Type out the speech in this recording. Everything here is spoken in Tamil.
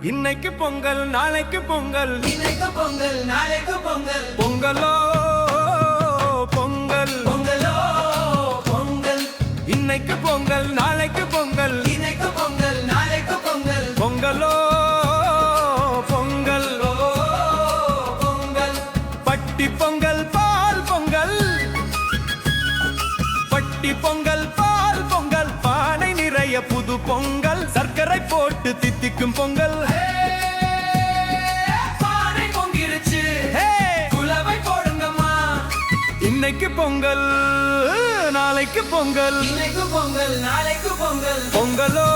இன்னைக்கு பொங்கல் நாளைக்கு பொங்கல், இன்னைக்கு பொங்கல் நாளைக்கு பொங்கல், பொங்கலோ பொங்கல், பொங்கலோ பொங்கல். இன்னைக்கு பொங்கல் நாளைக்கு பொங்கல், இன்னைக்கு பொங்கல் நாளைக்கு பொங்கல், பொங்கலோ பொங்கல். ஓ பொங்கல். பட்டி பொங்கல் பால் பொங்கல், பட்டி பொங்கல் பால் பொங்கல், பானை நிறைய புது பொங்கல், சர்க்கரை போட்டு தித்திக்கும் பொங்கல். பானை பொங்கிருச்சு, ஹே! குலவை போடுங்கம்மா. இன்னைக்கு பொங்கல் நாளைக்கு பொங்கல், இன்னைக்கு பொங்கல் நாளைக்கு பொங்கல், பொங்கலோ